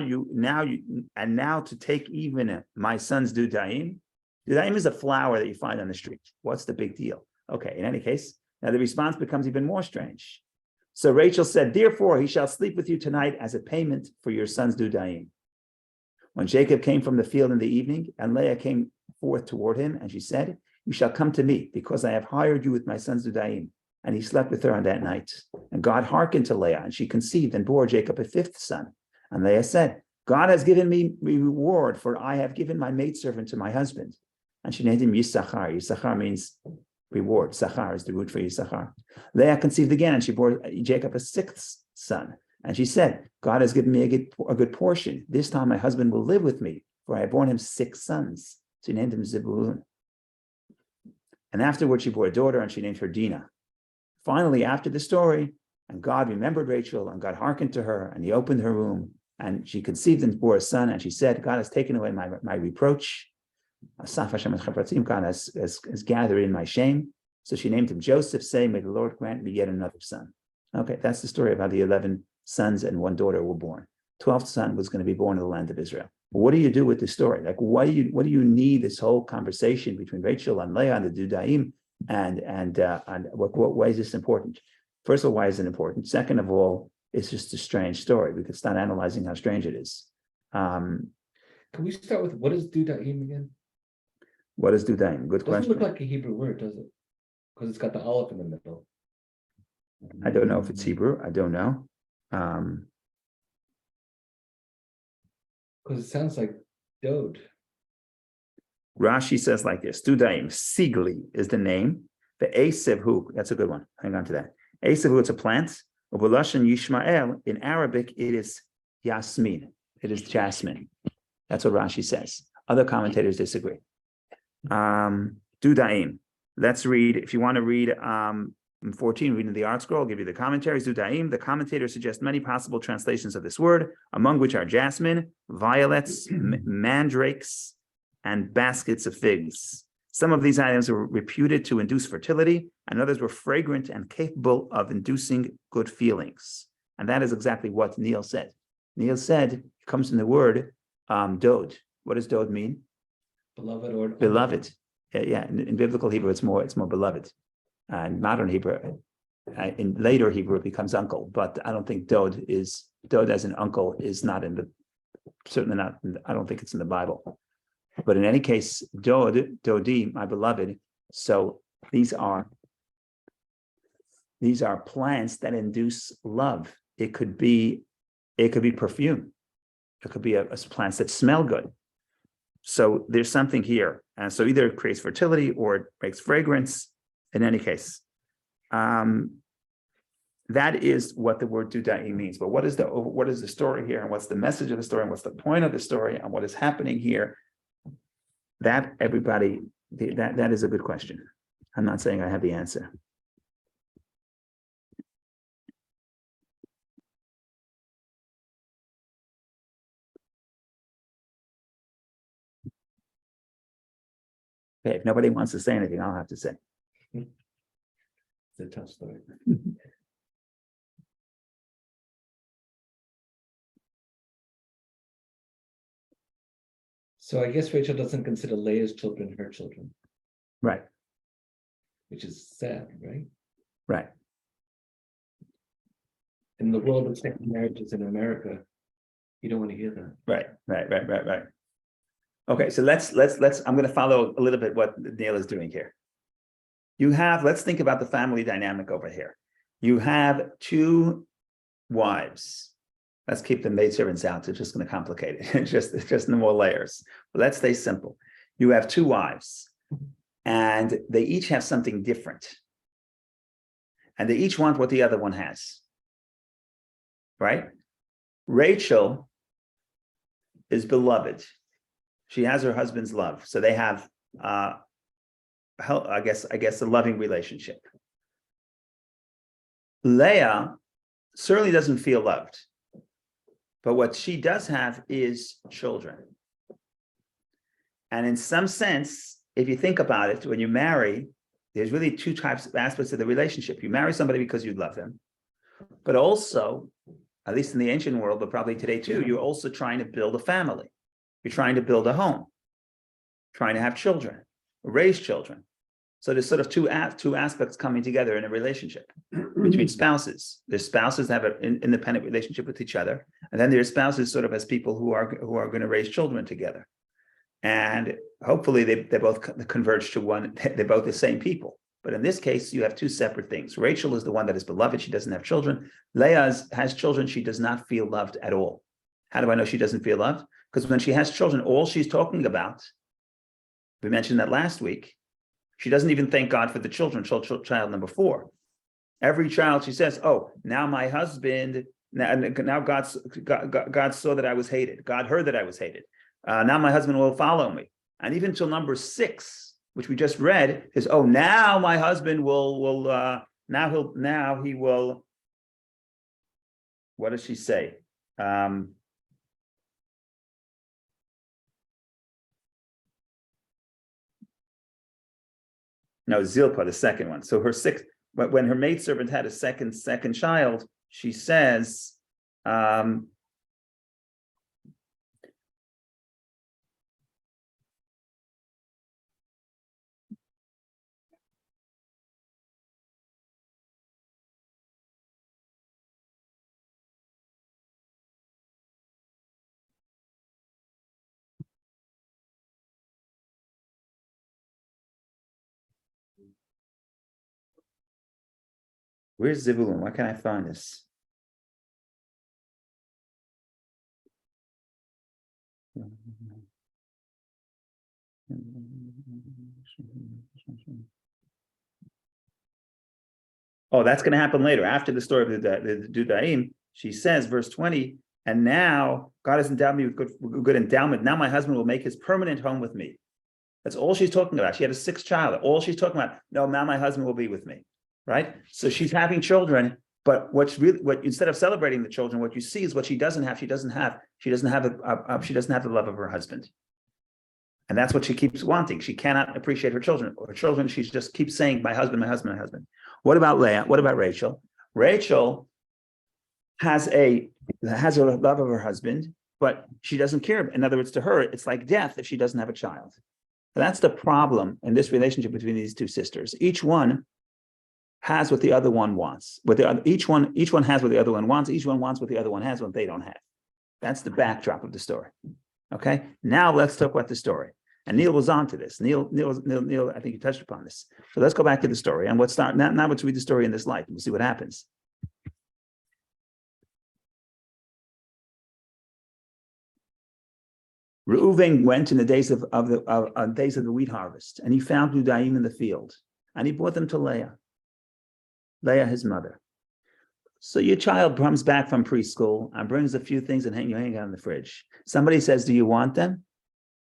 to take even my son's dudaim? Dudaim is a flower that you find on the street. What's the big deal? Okay, in any case, now the response becomes even more strange. So Rachel said, therefore, he shall sleep with you tonight as a payment for your son's dudaim. When Jacob came from the field in the evening, and Leah came forth toward him, and she said, you shall come to me, because I have hired you with my son's dudaim. And he slept with her on that night. And God hearkened to Leah, and she conceived and bore Jacob a fifth son. And Leah said, God has given me reward, for I have given my maidservant to my husband. And she named him Yisachar. Yisachar means reward. Sachar is the root for Yisachar. Leah conceived again, and she bore Jacob a sixth son. And she said, God has given me a good portion. This time my husband will live with me, for I have borne him 6 sons. She named him Zebulun. And afterward she bore a daughter, and she named her Dinah. Finally, after the story, and God remembered Rachel, and God hearkened to her, and he opened her womb, and she conceived and bore a son, and she said, God has taken away my reproach. God has gathered in my shame. So she named him Joseph, saying, may the Lord grant me yet another son. Okay, that's the story of how the 11 sons and 1 daughter were born. 12th son was going to be born in the land of Israel. But what do you do with this story? Like, what do you need this whole conversation between Rachel and Leah and the Dudaim? And why is this important? First of all, why is it important? Second of all, it's just a strange story. We could start analyzing how strange it is. Can we start with what is dudaim again? What is dudaim? Good question. Doesn't look like a Hebrew word, does it? Because it's got the aleph in the middle. I don't know if it's Hebrew. I don't know. Because it sounds like dode. Rashi says like this: Dudaim, Sigli is the name. The Asevhu, that's a good one. Hang on to that. Asevhu, it's a plant. Ubulashan Yishmael, in Arabic, it is Yasmin. It is jasmine. That's what Rashi says. Other commentators disagree. Dudaim. Let's read, if you want to read 14, reading the Art Scroll, I'll give you the commentaries. Dudaim, the commentators suggest many possible translations of this word, among which are jasmine, violets, mandrakes, and baskets of figs. Some of these items were reputed to induce fertility, and others were fragrant and capable of inducing good feelings. And that is exactly what Neil said. Neil said, it comes from the word dode. What does dode mean? Beloved or beloved. Yeah, in biblical Hebrew, it's more beloved. In modern Hebrew, in later Hebrew, it becomes uncle. But I don't think dode as an uncle is not certainly not. I don't think it's in the Bible. But in any case, dodi, my beloved. So these are plants that induce love. It could be perfume. It could be plants that smell good. So there's something here. And so either it creates fertility or it makes fragrance. In any case, that is what the word dudaim means. But what is the story here, and what's the message of the story, and what's the point of the story, and what is happening here? That everybody, that is a good question. I'm not saying I have the answer. Okay, if nobody wants to say anything, I'll have to say. It's a tough story. So I guess Rachel doesn't consider Leah's children her children. Right. which is sad, right? Right. In the world of second marriages in America, you don't want to hear that. Right. Okay, so let's, I'm gonna follow a little bit what Neil is doing here. You have, let's think about the family dynamic over here. You have two wives. Let's keep the maidservants out, it's just gonna complicate it, it's just no more layers. But let's stay simple. You have two wives, and they each have something different. And they each want what the other one has. Right? Rachel is beloved. She has her husband's love. So they have, I guess a loving relationship. Leah certainly doesn't feel loved. But what she does have is children. And in some sense, if you think about it, when you marry, there's really two types of aspects of the relationship. You marry somebody because you love them, but also, at least in the ancient world, but probably today too, you're also trying to build a family. You're trying to build a home, trying to have children, raise children. So there's sort of two aspects coming together in a relationship between spouses. There's spouses that have an independent relationship with each other, and then there's spouses sort of as people who are going to raise children together. And hopefully they both converge to one, they're both the same people. But in this case, you have two separate things. Rachel is the one that is beloved, she doesn't have children. Leah has children, she does not feel loved at all. How do I know she doesn't feel loved? Because when she has children, all she's talking about, we mentioned that last week, she doesn't even thank God for the children, child number 4. Every child, she says, oh, now my husband, now God saw that I was hated. God heard that I was hated. Now my husband will follow me. And even till number 6, which we just read, is, oh, now my husband will what does she say? No, Zilpah, the second one. So her 6th, when her maidservant had a second child, she says, where's Zebulun? Why can't I find this? Oh, that's going to happen later. After the story of the Dudaim, she says, verse 20, and now God has endowed me with good endowment. Now my husband will make his permanent home with me. That's all she's talking about. She had a 6th child. All she's talking about, no, now my husband will be with me. Right? So she's having children, but what instead of celebrating the children, what you see is what she doesn't have. She doesn't have the love of her husband. And that's what she keeps wanting. She cannot appreciate her children. Or her children, she just keeps saying, my husband, my husband, my husband. What about Leah? What about Rachel? Rachel has a love of her husband, but she doesn't care. In other words, to her, it's like death if she doesn't have a child. That's the problem in this relationship between these two sisters. Each one has what the other one wants. Each one has what the other one wants. Each one wants what the other one has, what they don't have. That's the backdrop of the story. Okay. Now let's talk about the story. And Neil was on to this. Neil, I think you touched upon this. So let's go back to the story. And now let's read the story in this light. We'll see what happens. Reuven went in the days of the wheat harvest, and he found Dudaim in the field, and he brought them to Leah, his mother. So your child comes back from preschool and brings a few things and hang out in the fridge. Somebody says, do you want them?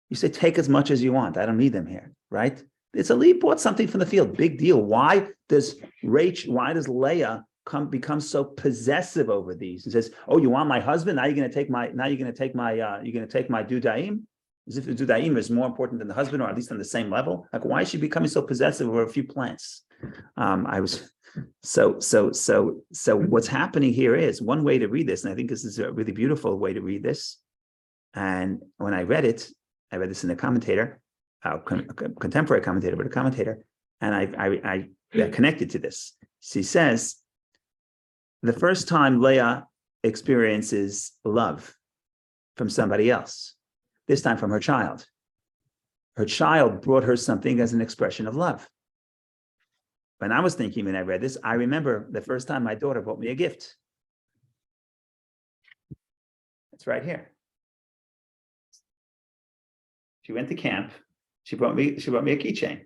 You say, take as much as you want. I don't need them here, right? It's he bought something from the field. Big deal. Why does Leah become so possessive over these and says, oh, you want my husband? Now you're going to take my Dudaim? As if the Dudaim is more important than the husband, or at least on the same level. Like, why is she becoming so possessive over a few plants? So what's happening here is one way to read this, and I think this is a really beautiful way to read this. And when I read this in a commentator, a contemporary commentator, but a commentator, and I connected to this. She says, the first time Leah experiences love from somebody else, this time from her child. Her child brought her something as an expression of love. When I was thinking, when I read this, I remember the first time my daughter brought me a gift. It's right here. She went to camp. She brought me a keychain.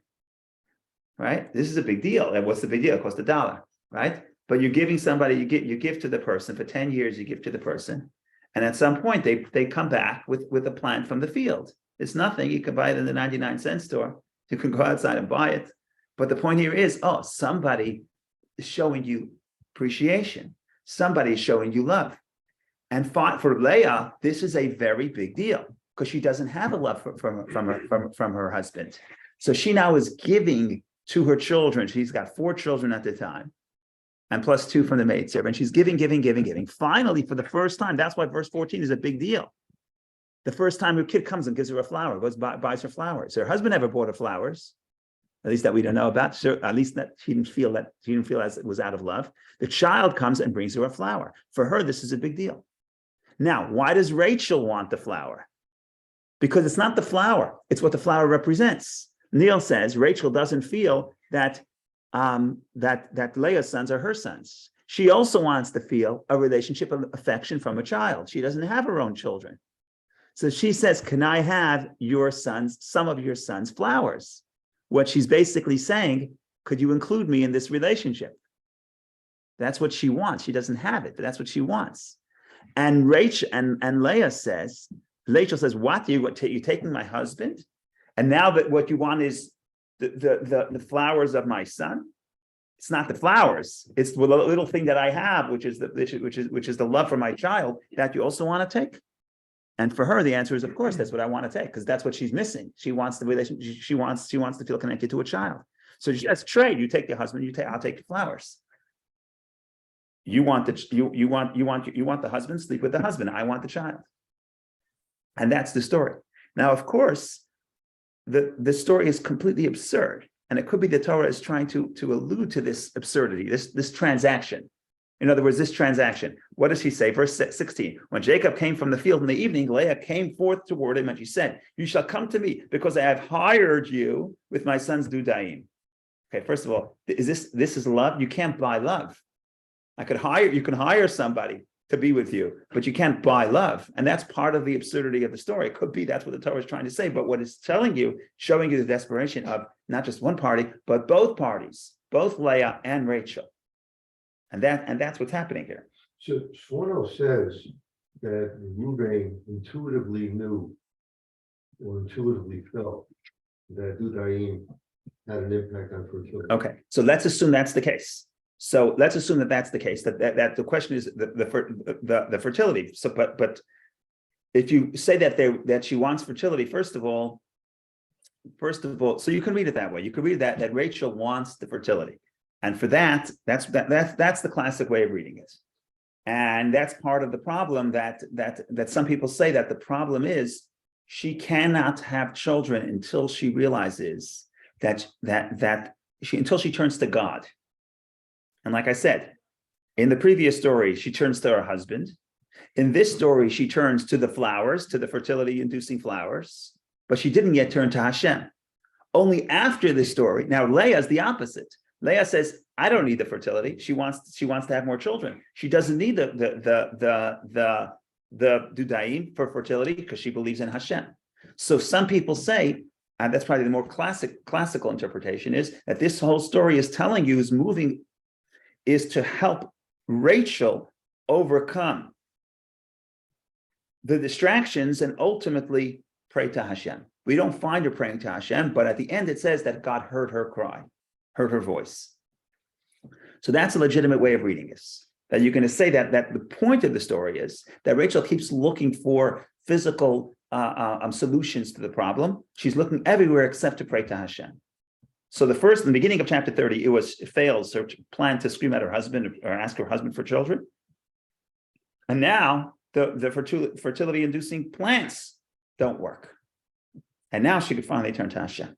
Right? This is a big deal. And what's the big deal? It cost $1, right? But you're giving somebody, you give to the person for 10 years, you give to the person. And at some point they come back with a plant from the field. It's nothing. You can buy it in the 99-cent store. You can go outside and buy it. But the point here is, somebody is showing you appreciation. Somebody is showing you love. And for Leah, this is a very big deal because she doesn't have a love from her husband. So she now is giving to her children. She's got 4 children at the time, and plus 2 from the maidservant. She's giving. Finally, for the first time, that's why verse 14 is a big deal. The first time her kid comes and gives her a flower, buys her flowers. Her husband never bought her flowers, at least that we don't know about. So at least that she didn't feel as it was out of love. The child comes and brings her a flower. For her, this is a big deal. Now, why does Rachel want the flower? Because it's not the flower, it's what the flower represents. Neil says Rachel doesn't feel that Leah's sons are her sons. She also wants to feel a relationship of affection from a child. She doesn't have her own children. So she says, can I have some of your sons' flowers? What she's basically saying, could you include me in this relationship? That's what she wants. She doesn't have it, but that's what she wants. And Rachel and Leah says, Rachel says, what, you're taking my husband? And now that what you want is the flowers of my son? It's not the flowers. It's the little thing that I have, which is the love for my child that you also want to take. And for her, the answer is, of course, that's what I want to take, because that's what she's missing. She wants the relationship. She wants to feel connected to a child. So let's trade. You take the husband. I'll take the flowers. You want the husband, sleep with the husband. I want the child. And that's the story. Now, of course, the story is completely absurd. And it could be the Torah is trying to allude to this absurdity, this transaction. In other words, this transaction. What does she say? Verse 16. When Jacob came from the field in the evening, Leah came forth toward him and she said, you shall come to me because I have hired you with my son's dudaim. Okay, first of all, this is love? You can't buy love. You can hire somebody to be with you, but you can't buy love. And that's part of the absurdity of the story. It could be that's what the Torah is trying to say, but what it's showing you the desperation of not just one party, but both parties, both Leah and Rachel. And that's what's happening here. So Sforno says that Reuben intuitively knew or intuitively felt that Dudaim had an impact on fertility. Okay, so let's assume that's the case. So let's assume that that's the case. That the question is the fertility. So, but if you say that she wants fertility, first of all, so you can read it that way. You could read that Rachel wants the fertility. And for that's the classic way of reading it. And that's part of the problem that some people say that the problem is she cannot have children until she realizes until she turns to God. And like I said, in the previous story, she turns to her husband. In this story, she turns to the flowers, to the fertility-inducing flowers, but she didn't yet turn to Hashem. Only after this story, now Leah is the opposite. Leah says, I don't need the fertility. She wants to have more children. She doesn't need the dudaim for fertility because she believes in Hashem. So some people say, and that's probably the more classical interpretation, is that this whole story is telling you is to help Rachel overcome the distractions and ultimately pray to Hashem. We don't find her praying to Hashem, but at the end it says that God heard her cry, heard her voice. So that's a legitimate way of reading this. That you're going to say that the point of the story is that Rachel keeps looking for physical solutions to the problem. She's looking everywhere except to pray to Hashem. So in the beginning of chapter 30, it fails her plan to scream at her husband or ask her husband for children. And now the fertility-inducing plants don't work. And now she could finally turn to Hashem.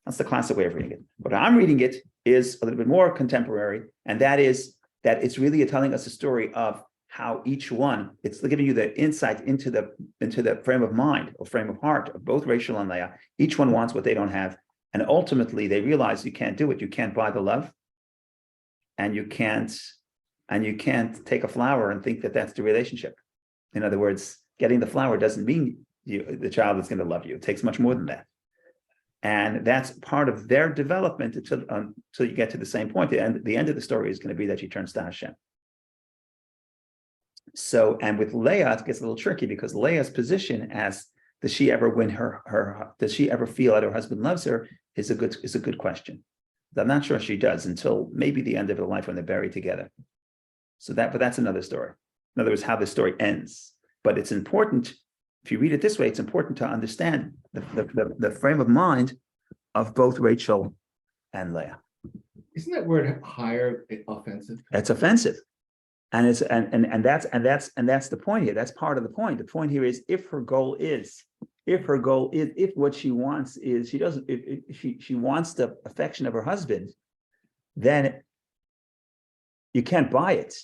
That's the classic way of reading it. But I'm reading it is a little bit more contemporary, and that is that it's really telling us a story of how each one, it's giving you the insight into the frame of mind or frame of heart of both Rachel and Leah. Each one wants what they don't have. And ultimately they realize you can't do it. You can't buy the love, and you can't take a flower and think that that's the relationship. In other words, getting the flower doesn't mean the child is going to love you. It takes much more than that. And that's part of their development until you get to the same point. And the end of the story is going to be that she turns to Hashem. So, and with Leah, it gets a little tricky because Leah's position as does she ever win does she ever feel that her husband loves her is a good question. I'm not sure she does until maybe the end of her life when they're buried together. So but that's another story. In other words, how the story ends. But it's important, if you read it this way, it's important to understand the frame of mind of both Rachel and Leah. Isn't that word higher offensive? That's offensive. And it's that's the point here. That's part of the point. The point here is if what she wants is she wants the affection of her husband, then you can't buy it.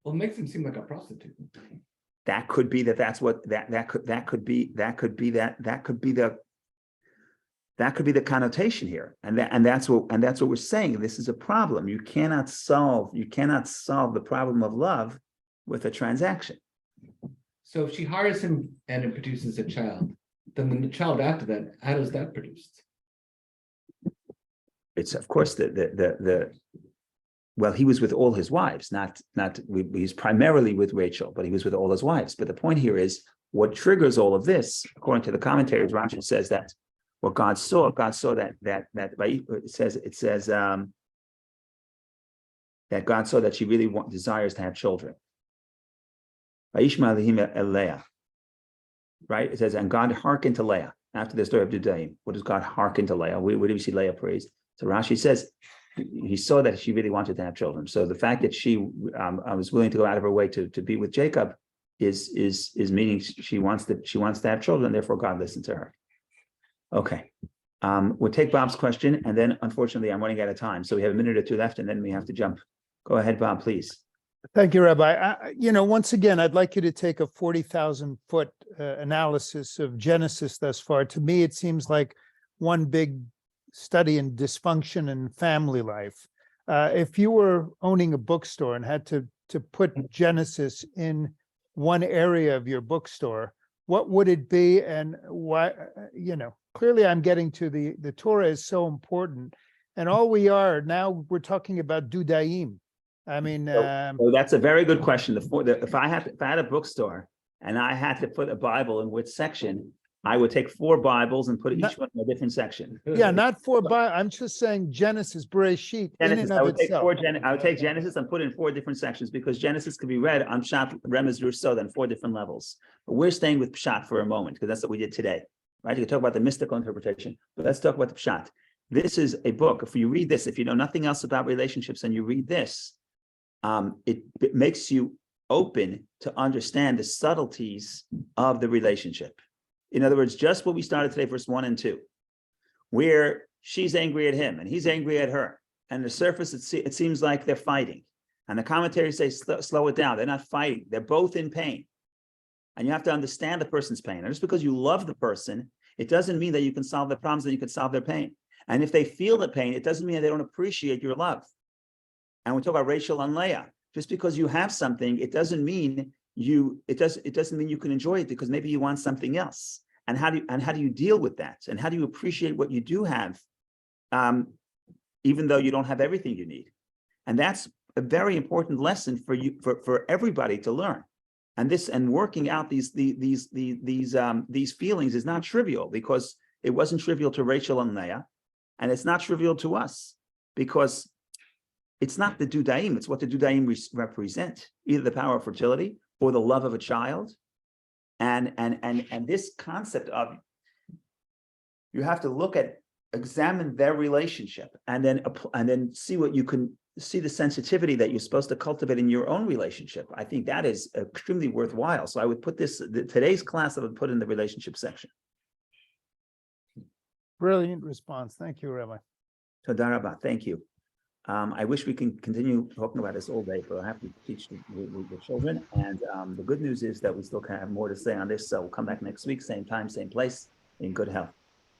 Well, it makes him seem like a prostitute. That could be that's what that could be the connotation here, and that's what we're saying. This is a problem. You cannot solve the problem of love with a transaction. So if she hires him and it produces a child, then when the child after that, how does that produce? It's of course well, he was with all his wives, he's primarily with Rachel, but he was with all his wives. But the point here is what triggers all of this, according to the commentators, Rashi says that what God saw that it says that God saw that she really desires to have children. Right? It says, and God hearkened to Leah after the story of Dudaim. What does God hearken to Leah? Where do we see Leah praised? So Rashi says he saw that she really wanted to have children. So the fact that she was willing to go out of her way to be with Jacob is meaning she wants to have children. Therefore, God listened to her. Okay, we'll take Bob's question, and then unfortunately I'm running out of time, so we have a minute or two left, and then we have to jump. Go ahead, Bob, please. Thank you, Rabbi. Once again, I'd like you to take a 40,000-foot analysis of Genesis thus far. To me, it seems like one big study in dysfunction in family life. If you were owning a bookstore and had to put Genesis in one area of your bookstore, what would it be, and why? Clearly I'm getting to the Torah is so important, and all we are now, we're talking about Dudaim. I mean, so that's a very good question. If I had a bookstore and I had to put a Bible in which section, I would take 4 Bibles and put each one in a different section. Yeah, not 4 Bibles. I'm just saying Genesis, Bereshit, in and of itself. I would take Genesis and put it in 4 different sections, because Genesis could be read on Pshat, Remez, Rousseau, on 4 different levels. But we're staying with Pshat for a moment, because that's what we did today. Right? You can talk about the mystical interpretation, but let's talk about the Pshat. This is a book. If you read this, if you know nothing else about relationships and you read this, it makes you open to understand the subtleties of the relationship. In other words, just what we started today, verse 1 and 2, where she's angry at him and he's angry at her. And on the surface, it seems like they're fighting. And the commentaries say, slow it down. They're not fighting. They're both in pain. And you have to understand the person's pain. And just because you love the person, it doesn't mean that you can solve their problems and you can solve their pain. And if they feel the pain, it doesn't mean that they don't appreciate your love. And we talk about Rachel and Leah. Just because you have something, it doesn't mean it doesn't mean you can enjoy it, because maybe you want something else. And how do you deal with that? And how do you appreciate what you do have, even though you don't have everything you need? And that's a very important lesson for everybody to learn. And working out these feelings is not trivial, because it wasn't trivial to Rachel and Leah, and it's not trivial to us, because it's not the Dudaim, it's what the Dudaim represent, either the power of fertility or the love of a child. And this concept of, you have to examine their relationship, and then see what you can see, the sensitivity that you're supposed to cultivate in your own relationship. I think that is extremely worthwhile. So I would put today's class, I would put in the relationship section. Brilliant response. Thank you, Rabbi. So Darabah, thank you. I wish we can continue talking about this all day, but I have to teach the children. And the good news is that we still can have more to say on this. So we'll come back next week, same time, same place, in good health.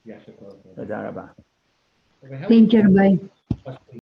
Yeah, sure. So Darabah. Okay, how Thank you, many Rabbi. questions